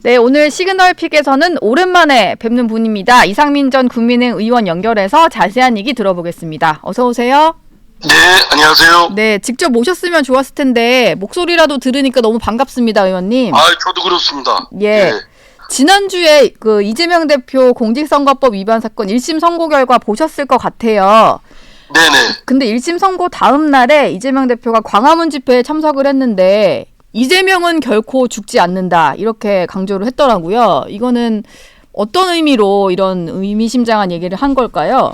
네, 오늘 시그널픽에서는 오랜만에 뵙는 분입니다. 이상민 전 국민의힘 의원 연결해서 자세한 얘기 들어보겠습니다. 어서 오세요. 네, 안녕하세요. 네, 직접 모셨으면 좋았을 텐데 목소리라도 들으니까 너무 반갑습니다, 의원님. 저도 그렇습니다. 예. 지난주에 그 이재명 대표 공직선거법 위반 사건 1심 선고 결과 보셨을 것 같아요. 네네. 근데 1심 선고 다음 날에 이재명 대표가 광화문 집회에 참석을 했는데 이재명은 결코 죽지 않는다 이렇게 강조를 했더라고요. 이거는 어떤 의미로 이런 의미심장한 얘기를 한 걸까요?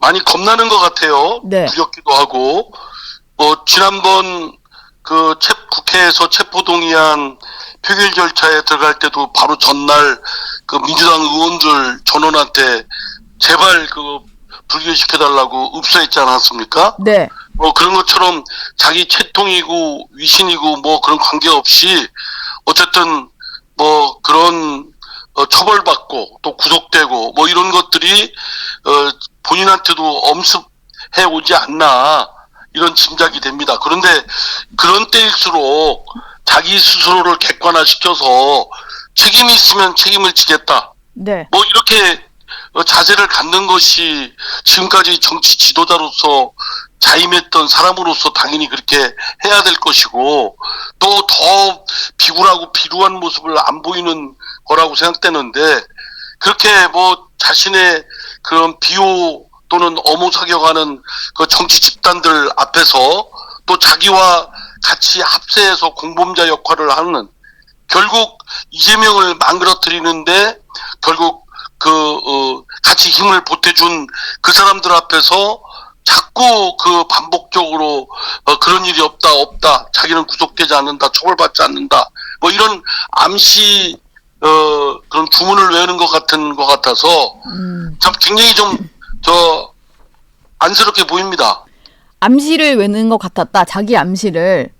많이 겁나는 것 같아요. 네. 두렵기도 하고. 지난번 국회에서 체포동의안 표결 절차에 들어갈 때도 바로 전날 민주당 의원들 전원한테 제발 불결시켜달라고 읍소했지 않았습니까? 네. 그런 것처럼 자기 채통이고 위신이고 그런 관계없이 어쨌든 그런 처벌받고 또 구속되고 이런 것들이 본인한테도 엄습해 오지 않나 이런 짐작이 됩니다. 그런데 그런 때일수록 자기 스스로를 객관화시켜서 책임이 있으면 책임을 지겠다. 네. 이렇게 자세를 갖는 것이 지금까지 정치 지도자로서 자임했던 사람으로서 당연히 그렇게 해야 될 것이고 또 더 비굴하고 비루한 모습을 안 보이는 거라고 생각되는데 그렇게 자신의 그런 비호 또는 어무사격하는 그 정치 집단들 앞에서 또 자기와 같이 합세해서 공범자 역할을 하는 결국 이재명을 망그러뜨리는데 결국 같이 힘을 보태준 그 사람들 앞에서 자꾸 반복적으로 그런 일이 없다 자기는 구속되지 않는다 처벌받지 않는다 이런 암시 그런 주문을 외우는 것 같아서 참 굉장히 좀 안쓰럽게 보입니다. 암시를 외는 것 같았다. 자기 암시를.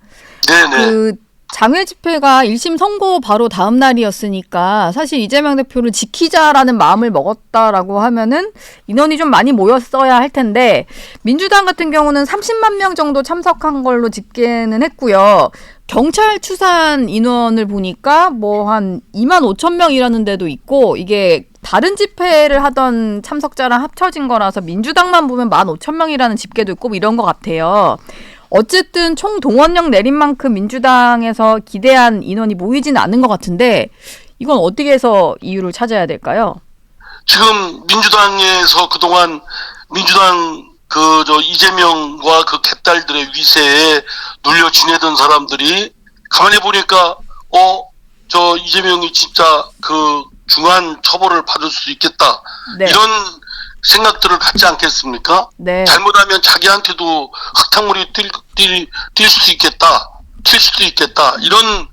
네네. 장외 집회가 1심 선고 바로 다음 날이었으니까 사실 이재명 대표를 지키자라는 마음을 먹었다라고 하면은 인원이 좀 많이 모였어야 할 텐데 민주당 같은 경우는 30만 명 정도 참석한 걸로 집계는 했고요. 경찰 추산 인원을 보니까 한 2만 5천 명이라는 데도 있고 이게 다른 집회를 하던 참석자랑 합쳐진 거라서 민주당만 보면 1만 5천 명이라는 집계도 있고 이런 것 같아요. 어쨌든 총 동원령 내린 만큼 민주당에서 기대한 인원이 모이지는 않은 것 같은데 이건 어떻게 해서 이유를 찾아야 될까요? 지금 민주당에서 그동안 민주당 이재명과 그 갯딸들의 위세에 눌려 지내던 사람들이 가만히 보니까 이재명이 진짜 중한 처벌을 받을 수 있겠다. 네. 이런 생각들을 갖지 않겠습니까? 네. 잘못하면 자기한테도 흙탕물이 뛸 수도 있겠다. 튈 수도 있겠다. 이런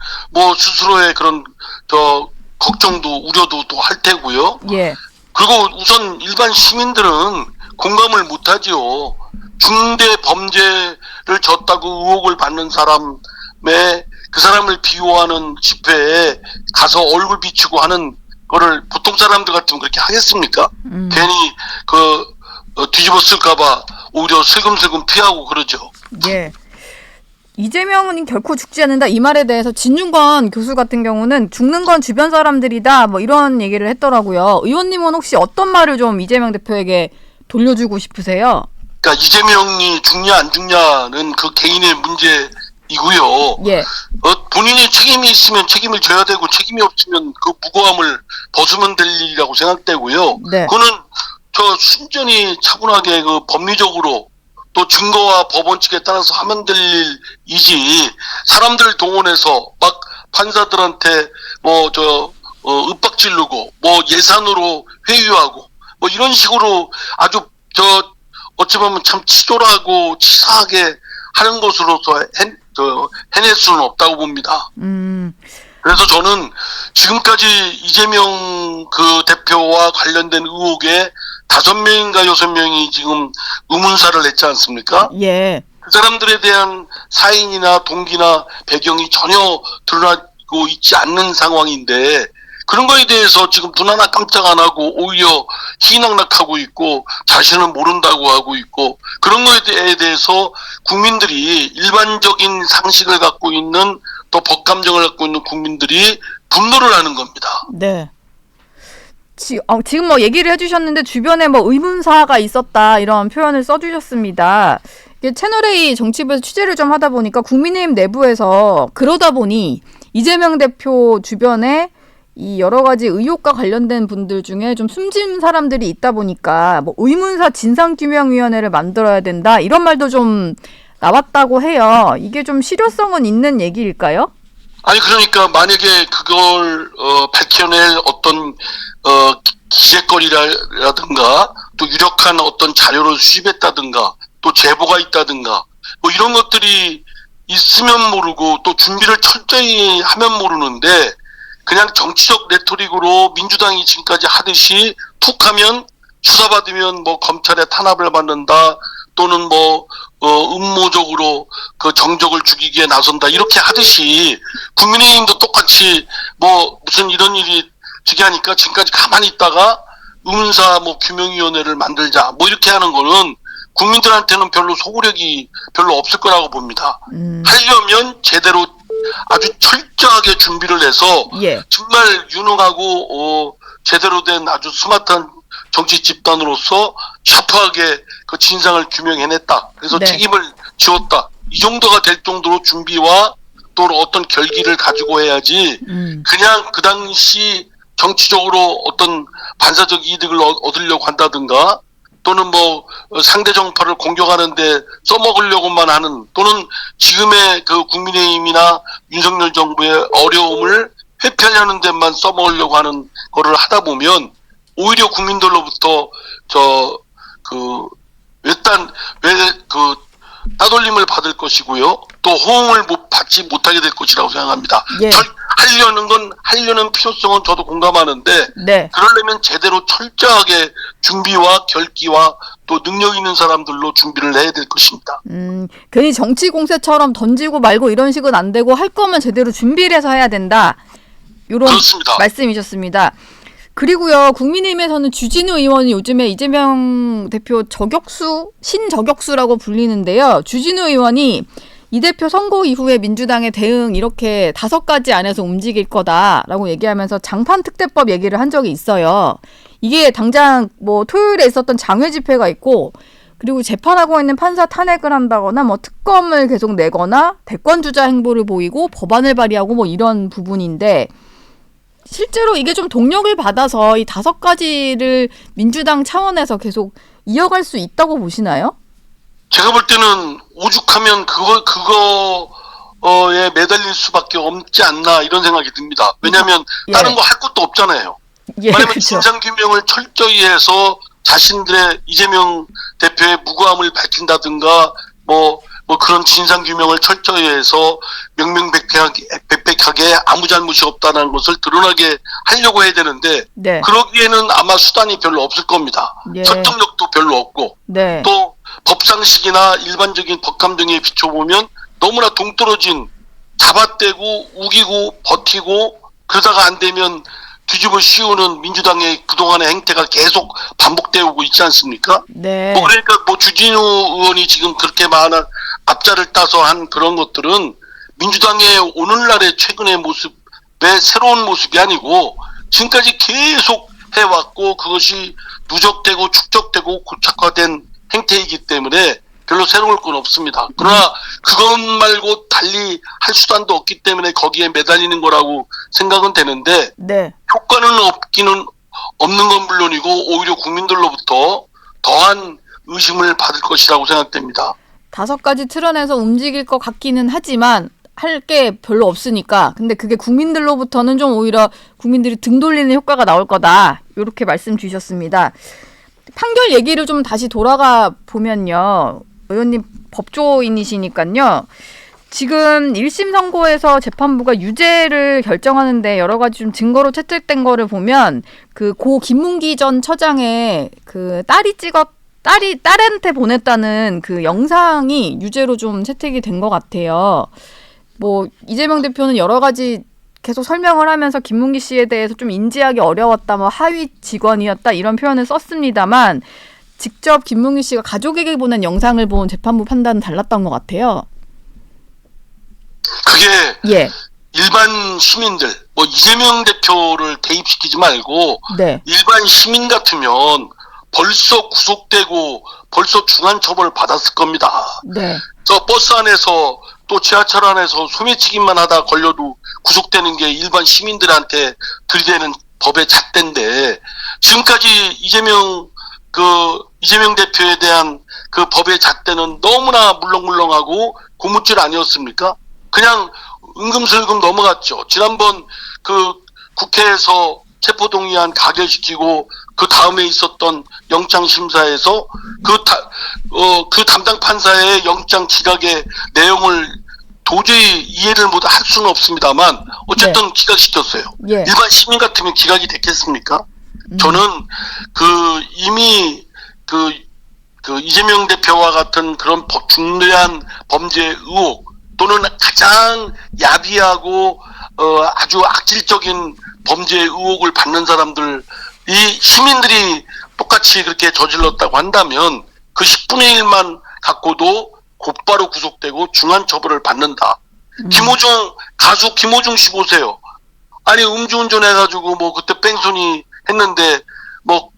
스스로의 그런 걱정도 우려도 또 할 테고요. 예. 그리고 우선 일반 시민들은 공감을 못하지요. 중대 범죄를 졌다고 의혹을 받는 사람의 그 사람을 비호하는 집회에 가서 얼굴 비추고 하는 거를 보통 사람들 같으면 그렇게 하겠습니까? 괜히 뒤집어 쓸까봐 오히려 슬금슬금 피하고 그러죠. 예. 이재명은 결코 죽지 않는다 이 말에 대해서 진중권 교수 같은 경우는 죽는 건 주변 사람들이다 이런 얘기를 했더라고요. 의원님은 혹시 어떤 말을 좀 이재명 대표에게 돌려주고 싶으세요? 그러니까 이재명이 죽냐 안 죽냐는 그 개인의 문제이고요. 예. 본인이 책임이 있으면 책임을 져야 되고 책임이 없으면 그 무고함을 벗으면 될 일이라고 생각되고요. 네. 그거는 순전히 차분하게 법리적으로 또 증거와 법원 측에 따라서 하면 될 일이지 사람들 동원해서 막 판사들한테 윽박지르고 예산으로 회유하고 이런 식으로 아주 어찌 보면 참 치졸하고 치사하게 하는 것으로서 해낼 수는 없다고 봅니다. 그래서 저는 지금까지 이재명 대표와 관련된 의혹에 5명인가 6명이 지금 의문사를 냈지 않습니까? 예. 그 사람들에 대한 사인이나 동기나 배경이 전혀 드러나고 있지 않는 상황인데 그런 거에 대해서 지금 눈 하나 깜짝 안 하고 오히려 희낙낙하고 있고 자신은 모른다고 하고 있고 그런 거에 대해서 국민들이 일반적인 상식을 갖고 있는 또 법감정을 갖고 있는 국민들이 분노를 하는 겁니다. 네. 지금 뭐 얘기를 해주셨는데 주변에 뭐 의문사가 있었다 이런 표현을 써주셨습니다. 이게 채널A 정치부에서 취재를 좀 하다 보니까 국민의힘 내부에서 그러다 보니 이재명 대표 주변에 이 여러 가지 의혹과 관련된 분들 중에 좀 숨진 사람들이 있다 보니까 뭐 의문사 진상규명위원회를 만들어야 된다 이런 말도 좀 나왔다고 해요. 이게 좀 실효성은 있는 얘기일까요? 아니 그러니까 만약에 그걸 밝혀낼 어떤 기재거리라든가 또 유력한 어떤 자료를 수집했다든가 또 제보가 있다든가 뭐 이런 것들이 있으면 모르고 또 준비를 철저히 하면 모르는데 그냥 정치적 레토릭으로 민주당이 지금까지 하듯이 툭 하면 수사받으면 뭐 검찰에 탄압을 받는다 또는 뭐 음모적으로 그 정적을 죽이기에 나선다 이렇게 하듯이 국민의힘도 똑같이 뭐 무슨 이런 일이 저기하니까 지금까지 가만히 있다가 의문사 뭐 규명위원회를 만들자 뭐 이렇게 하는 거는 국민들한테는 별로 소구력이 별로 없을 거라고 봅니다. 하려면 제대로 아주 철저하게 준비를 해서 예. 정말 유능하고 제대로 된 아주 스마트한 정치 집단으로서 샤프하게 그 진상을 규명해냈다. 그래서 네. 책임을 지었다. 이 정도가 될 정도로 준비와 또 어떤 결기를 가지고 해야지 그냥 그 당시 정치적으로 어떤 반사적 이득을 얻으려고 한다든가 또는 뭐 상대 정파를 공격하는데 써먹으려고만 하는 또는 지금의 그 국민의힘이나 윤석열 정부의 어려움을 회피하려는 데만 써먹으려고 하는 거를 하다 보면 오히려 국민들로부터 따돌림을 받을 것이고요. 또 호응을 받지 못하게 될 것이라고 생각합니다. 예. 하려는 필요성은 저도 공감하는데 네. 그러려면 제대로 철저하게 준비와 결기와 또 능력 있는 사람들로 준비를 해야 될 것입니다. 괜히 정치 공세처럼 던지고 말고 이런 식은 안 되고 할 거면 제대로 준비를 해서 해야 된다. 이런 그렇습니다. 말씀이셨습니다. 그리고요, 국민의힘에서는 주진우 의원이 요즘에 이재명 대표 신저격수라고 불리는데요. 주진우 의원이 이 대표 선거 이후에 민주당의 대응 이렇게 5가지 안에서 움직일 거다라고 얘기하면서 장판특대법 얘기를 한 적이 있어요. 이게 당장 뭐 토요일에 있었던 장외 집회가 있고 그리고 재판하고 있는 판사 탄핵을 한다거나 뭐 특검을 계속 내거나 대권주자 행보를 보이고 법안을 발의하고 뭐 이런 부분인데 실제로 이게 좀 동력을 받아서 이 5가지를 민주당 차원에서 계속 이어갈 수 있다고 보시나요? 제가 볼 때는 오죽하면 그거에 매달릴 수밖에 없지 않나 이런 생각이 듭니다. 왜냐하면 예. 다른 거 할 것도 없잖아요. 예, 왜냐하면 그렇죠. 진상규명을 철저히 해서 자신들의 이재명 대표의 무고함을 밝힌다든가 뭐 그런 진상규명을 철저히 해서 명명백백하게 아무 잘못이 없다는 것을 드러나게 하려고 해야 되는데 네. 그러기에는 아마 수단이 별로 없을 겁니다. 예. 설득력도 별로 없고 네. 또 법상식이나 일반적인 법감정에 비춰보면 너무나 동떨어진 잡아떼고 우기고 버티고 그러다가 안 되면 뒤집어 씌우는 민주당의 그동안의 행태가 계속 반복되고 있지 않습니까? 네. 그러니까 주진우 의원이 지금 그렇게 많은 앞자를 따서 한 그런 것들은 민주당의 오늘날의 최근의 모습의 새로운 모습이 아니고 지금까지 계속 해왔고 그것이 누적되고 축적되고 고착화된 행태이기 때문에 별로 새로울 건 없습니다. 그러나 그것 말고 달리 할 수단도 없기 때문에 거기에 매달리는 거라고 생각은 되는데 네. 효과는 없는 건 물론이고 오히려 국민들로부터 더한 의심을 받을 것이라고 생각됩니다. 5가지 틀어내서 움직일 것 같기는 하지만 할 게 별로 없으니까 근데 그게 국민들로부터는 좀 오히려 국민들이 등 돌리는 효과가 나올 거다. 이렇게 말씀 주셨습니다. 판결 얘기를 좀 다시 돌아가 보면요. 의원님 법조인이시니까요. 지금 1심 선고에서 재판부가 유죄를 결정하는데 여러 가지 좀 증거로 채택된 거를 보면 그 고 김문기 전 처장의 그 딸한테 보냈다는 그 영상이 유죄로 좀 채택이 된 것 같아요. 뭐 이재명 대표는 여러 가지 계속 설명을 하면서 김문기 씨에 대해서 좀 인지하기 어려웠다, 뭐 하위 직원이었다 이런 표현을 썼습니다만 직접 김문기 씨가 가족에게 보낸 영상을 본 재판부 판단은 달랐던 것 같아요. 그게 예. 일반 시민들, 뭐 이재명 대표를 대입시키지 말고 네. 일반 시민 같으면 벌써 구속되고 벌써 중한 처벌을 받았을 겁니다. 네. 저 버스 안에서 또 지하철 안에서 소매치기만 하다 걸려도 구속되는 게 일반 시민들한테 들이대는 법의 잣대인데, 지금까지 이재명 대표에 대한 그 법의 잣대는 너무나 물렁물렁하고 고무줄 아니었습니까? 그냥 은금슬금 넘어갔죠. 지난번 그 국회에서 체포동의안 가결시키고 그 다음에 있었던 영장심사에서 그 담당 판사의 영장 기각의 내용을 도저히 이해를 못 할 수는 없습니다만 어쨌든 네. 기각시켰어요. 예. 일반 시민 같으면 기각이 됐겠습니까? 저는 이미 이재명 대표와 같은 그런 중대한 범죄 의혹 또는 가장 야비하고 아주 악질적인 범죄 의혹을 받는 사람들, 이 시민들이 똑같이 그렇게 저질렀다고 한다면 그 10분의 1만 갖고도 곧바로 구속되고 중한 처벌을 받는다. 가수 김호중 씨 보세요. 아니 음주운전 해가지고 뭐 그때 뺑소니 했는데 뭐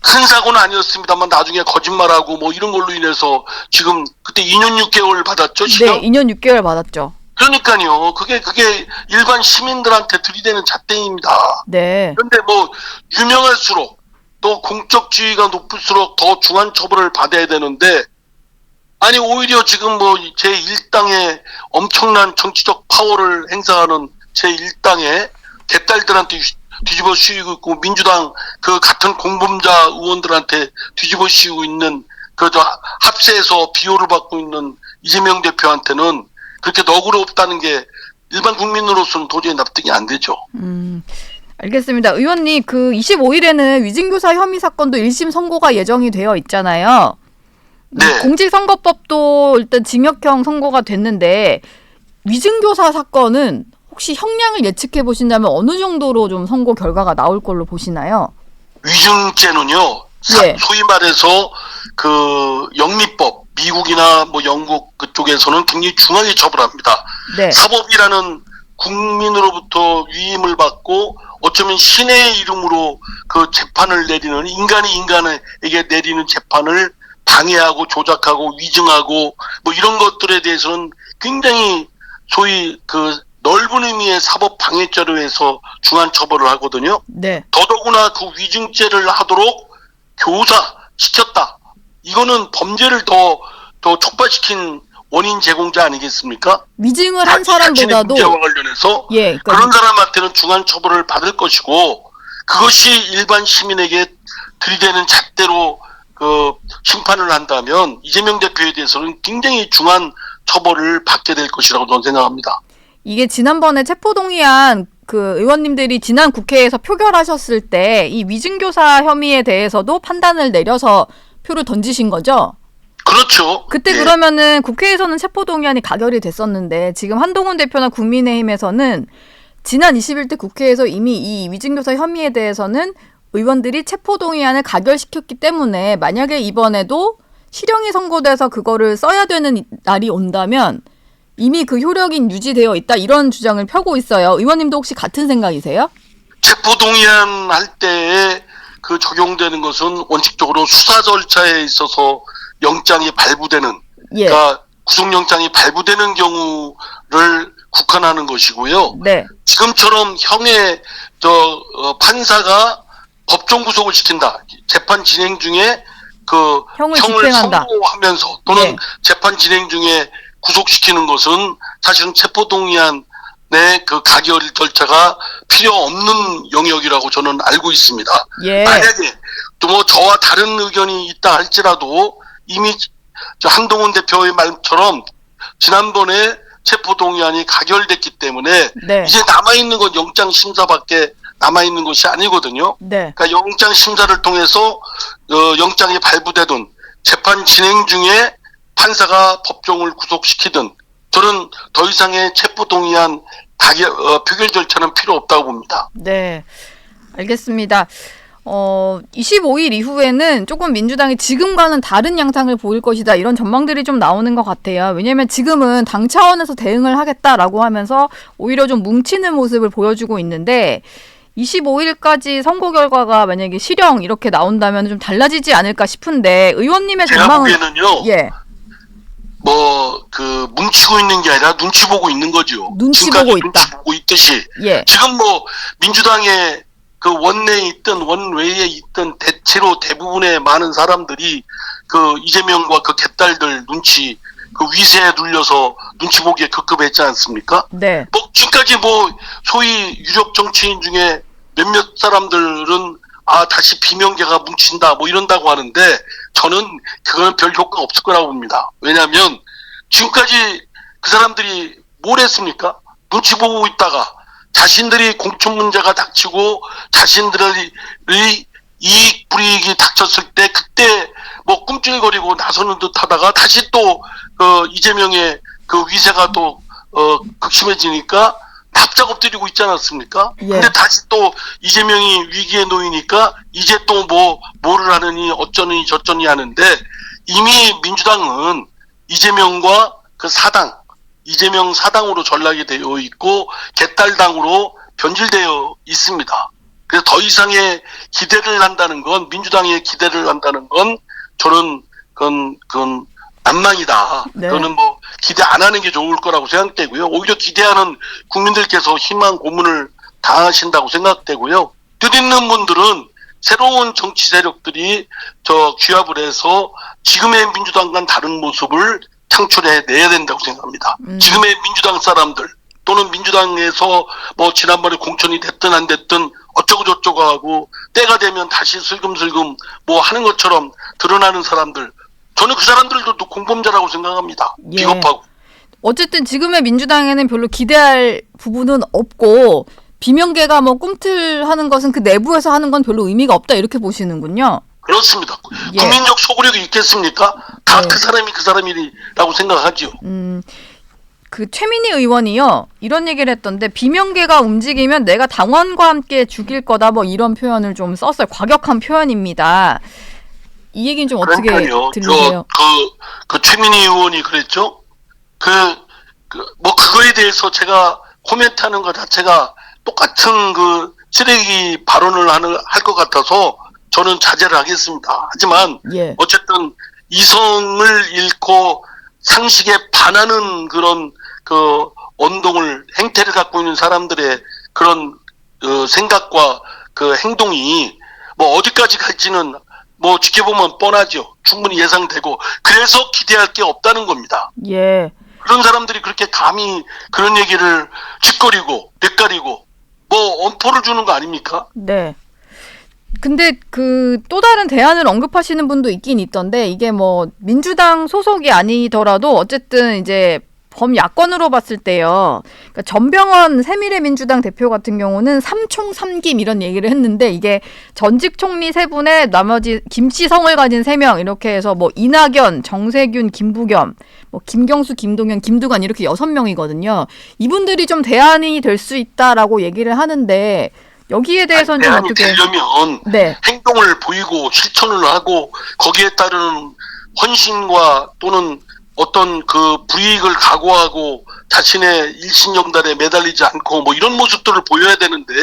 큰 사고는 아니었습니다만 나중에 거짓말하고 뭐 이런 걸로 인해서 지금 그때 2년 6개월 받았죠, 네, 시경? 2년 6개월 받았죠. 그러니까요. 그게 일반 시민들한테 들이대는 잣대입니다. 네. 그런데 뭐 유명할수록 또 공적지위가 높을수록 더 중한 처벌을 받아야 되는데, 아니 오히려 지금 뭐 제1당의 엄청난 정치적 파워를 행사하는 제1당의 개딸들한테 뒤집어 씌우고 있고, 민주당 그 같은 공범자 의원들한테 뒤집어 씌우고 있는 합세해서 비호를 받고 있는 이재명 대표한테는 그렇게 너그럽다는 게 일반 국민으로서는 도저히 납득이 안 되죠. 알겠습니다. 의원님, 그 25일에는 위증교사 혐의 사건도 1심 선고가 예정이 되어 있잖아요. 네. 공직선거법도 일단 징역형 선고가 됐는데, 위증교사 사건은 혹시 형량을 예측해 보신다면 어느 정도로 좀 선고 결과가 나올 걸로 보시나요? 위증죄는요, 예. 소위 말해서 그 영미법, 미국이나 뭐 영국 그쪽에서는 굉장히 중하게 처벌합니다. 네. 사법이라는 국민으로부터 위임을 받고 어쩌면 신의 이름으로 그 재판을 내리는, 인간이 인간에게 내리는 재판을 방해하고 조작하고 위증하고 뭐 이런 것들에 대해서는 굉장히 소위 그 넓은 의미의 사법 방해죄로 해서 중한 처벌을 하거든요. 네. 더더구나 그 위증죄를 하도록 교사시켰다. 이거는 범죄를 더 촉발시킨 원인 제공자 아니겠습니까? 위증을 한 자신의 사람보다도 문제와 관련해서 예, 그러니까 그런 사람한테는 중한 처벌을 받을 것이고, 그것이 일반 시민에게 들이대는 잣대로 그 심판을 한다면 이재명 대표에 대해서는 굉장히 중한 처벌을 받게 될 것이라고 저는 생각합니다. 이게 지난번에 체포동의안 그 의원님들이 지난 국회에서 표결하셨을 때 이 위증교사 혐의에 대해서도 판단을 내려서 표를 던지신 거죠? 그렇죠. 그때 예. 그러면은 국회에서는 체포동의안이 가결이 됐었는데 지금 한동훈 대표나 국민의힘에서는 지난 21대 국회에서 이미 이 위증교사 혐의에 대해서는 의원들이 체포동의안을 가결시켰기 때문에 만약에 이번에도 실형이 선고돼서 그거를 써야 되는 날이 온다면 이미 그 효력이 유지되어 있다, 이런 주장을 펴고 있어요. 의원님도 혹시 같은 생각이세요? 체포동의안 할 때에 그 적용되는 것은 원칙적으로 수사 절차에 있어서 영장이 발부되는, 예. 그러니까 구속영장이 발부되는 경우를 국한하는 것이고요. 네. 지금처럼 판사가 법정 구속을 시킨다. 재판 진행 중에 그 형을 형을 집행한다. 선고하면서 또는 네. 재판 진행 중에 구속시키는 것은 사실은 체포동의안의 그 가결 절차가 필요 없는 영역이라고 저는 알고 있습니다. 예. 만약에 또 뭐 저와 다른 의견이 있다 할지라도 이미 한동훈 대표의 말처럼 지난번에 체포동의안이 가결됐기 때문에 네. 이제 남아있는 건 영장 심사밖에 남아있는 것이 아니거든요. 네. 그러니까 영장 심사를 통해서 영장이 발부되든 재판 진행 중에 판사가 법정을 구속시키든 저는 더 이상의 체포동의안 표결 절차는 필요 없다고 봅니다. 네. 알겠습니다. 25일 이후에는 조금 민주당이 지금과는 다른 양상을 보일 것이다. 이런 전망들이 좀 나오는 것 같아요. 왜냐하면 지금은 당 차원에서 대응을 하겠다라고 하면서 오히려 좀 뭉치는 모습을 보여주고 있는데 25일까지 선거 결과가 만약에 실형 이렇게 나온다면 좀 달라지지 않을까 싶은데 의원님의 제가 전망은 보기에는요. 예. 뭉치고 있는 게 아니라 눈치 보고 있는 거죠. 눈치 지금까지 보고 있다. 눈치 보고 있듯이. 예. 지금 민주당의 그 원내에 있든 원외에 있든 대체로 대부분의 많은 사람들이 그 이재명과 그 개딸들 눈치, 그 위세에 눌려서 눈치 보기에 급급했지 않습니까? 네. 지금까지 소위 유력 정치인 중에 몇몇 사람들은 다시 비명계가 뭉친다 이런다고 하는데 저는 그거는 별 효과가 없을 거라고 봅니다. 왜냐하면 지금까지 그 사람들이 뭘 했습니까? 눈치 보고 있다가 자신들이 공천 문제가 닥치고 자신들의 이익 불이익이 닥쳤을 때 그때 꿈찔거리고 나서는 듯 하다가 다시 또 이재명의 그 위세가 또 극심해지니까 납작 엎드리고 있지 않았습니까? 예. 근데 다시 또 이재명이 위기에 놓이니까 이제 또 뭐를 하느니 어쩌니 저쩌니 하는데 이미 민주당은 이재명과 그 사당, 이재명 사당으로 전락이 되어 있고 개딸당으로 변질되어 있습니다. 그래서 더 이상의 기대를 한다는 건 민주당의 기대를 한다는 건 저는 그건 안망이다. 네. 그거는 기대 안 하는 게 좋을 거라고 생각되고요. 오히려 기대하는 국민들께서 희망 고문을 당하신다고 생각되고요. 뜻있는 분들은 새로운 정치 세력들이 귀합을 해서 지금의 민주당과는 다른 모습을 창출해 내야 된다고 생각합니다. 지금의 민주당 사람들 또는 민주당에서 지난번에 공천이 됐든 안 됐든 어쩌고 저쩌고 하고 때가 되면 다시 슬금슬금 하는 것처럼 드러나는 사람들, 저는 그 사람들도 공범자라고 생각합니다. 예. 비겁하고. 어쨌든 지금의 민주당에는 별로 기대할 부분은 없고 비명계가 꿈틀하는 것은 그 내부에서 하는 건 별로 의미가 없다 이렇게 보시는군요. 그렇습니다. 예. 국민적 소구력이 있겠습니까? 다 네. 그 사람이 그 사람이라고 생각하죠. 그 최민희 의원이요 이런 얘기를 했던데 비명계가 움직이면 내가 당원과 함께 죽일 거다 이런 표현을 좀 썼어요. 과격한 표현입니다. 이 얘기는 좀 어떻게 그러니까요. 들리세요? 그 최민희 의원이 그랬죠. 그거에 대해서 제가 코멘트하는 것 자체가 똑같은 그 쓰레기 발언을 할 것 같아서 저는 자제를 하겠습니다. 하지만 예. 어쨌든 이성을 잃고 상식에 반하는 그런 그 행태를 갖고 있는 사람들의 그런 생각과 그 행동이 어디까지 갈지는 지켜보면 뻔하죠. 충분히 예상되고 그래서 기대할 게 없다는 겁니다. 예. 그런 사람들이 그렇게 감히 그런 얘기를 짓거리고 뇌까리고 엄포를 주는 거 아닙니까? 네. 근데 그 또 다른 대안을 언급하시는 분도 있긴 있던데 이게 민주당 소속이 아니더라도 어쨌든 이제 범야권으로 봤을 때요. 그러니까 전병헌 새미래민주당 대표 같은 경우는 삼총 삼김 이런 얘기를 했는데 이게 전직 총리 3분에 나머지 김씨성을 가진 3명 이렇게 해서 이낙연, 정세균, 김부겸, 김경수, 김동연, 김두관 이렇게 6명이거든요. 이분들이 좀 대안이 될 수 있다라고 얘기를 하는데 여기에 대해서는 좀 대안이 어떻게 되려면 네. 행동을 보이고 실천을 하고 거기에 따르는 헌신과 또는 어떤 그 불이익을 각오하고 자신의 일신영단에 매달리지 않고 이런 모습들을 보여야 되는데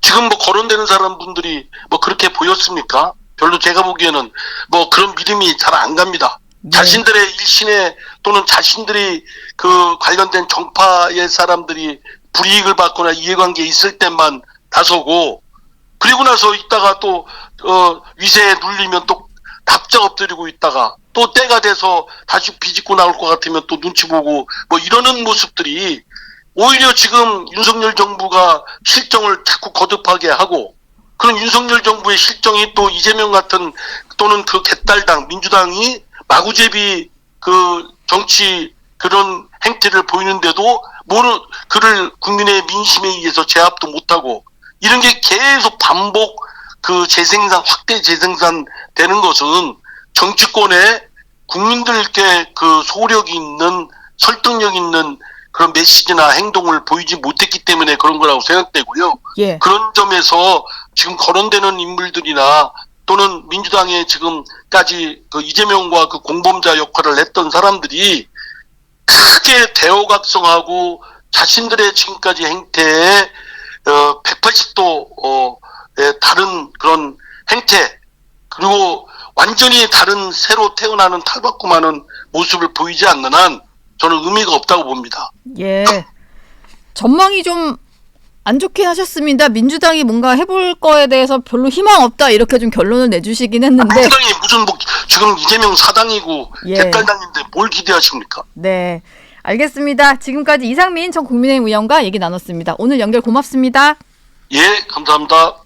지금 거론되는 사람분들이 그렇게 보였습니까? 별로 제가 보기에는 그런 믿음이 잘 안 갑니다. 네. 자신들의 일신에 또는 자신들이 그 관련된 정파의 사람들이 불이익을 받거나 이해관계에 있을 때만 나서고 그리고 나서 있다가 또 위세에 눌리면 또 납작 엎드리고 있다가 또 때가 돼서 다시 비집고 나올 것 같으면 또 눈치 보고 이러는 모습들이 오히려 지금 윤석열 정부가 실정을 자꾸 거듭하게 하고 그런 윤석열 정부의 실정이 또 이재명 같은 또는 그 개딸당 민주당이 마구제비 그 정치 그런 행태를 보이는데도 그를 국민의 민심에 의해서 제압도 못하고 이런 게 계속 반복 확대 재생산 되는 것은 정치권에 국민들께 그 소력이 있는 설득력 있는 그런 메시지나 행동을 보이지 못했기 때문에 그런 거라고 생각되고요. 예. 그런 점에서 지금 거론되는 인물들이나 또는 민주당의 지금까지 그 이재명과 그 공범자 역할을 했던 사람들이 크게 대오각성하고 자신들의 지금까지 행태에 180도 다른 그런 행태, 그리고 완전히 다른 새로 태어나는 탈바꿈하는 모습을 보이지 않는 한 저는 의미가 없다고 봅니다. 예. 전망이 좀 안 좋게 하셨습니다. 민주당이 뭔가 해볼 거에 대해서 별로 희망 없다 이렇게 좀 결론을 내주시긴 했는데. 민주당이 무슨 지금 이재명 사당이고 예. 백달당인데 뭘 기대하십니까? 네. 알겠습니다. 지금까지 이상민 전 국민의힘 의원과 얘기 나눴습니다. 오늘 연결 고맙습니다. 예, 감사합니다.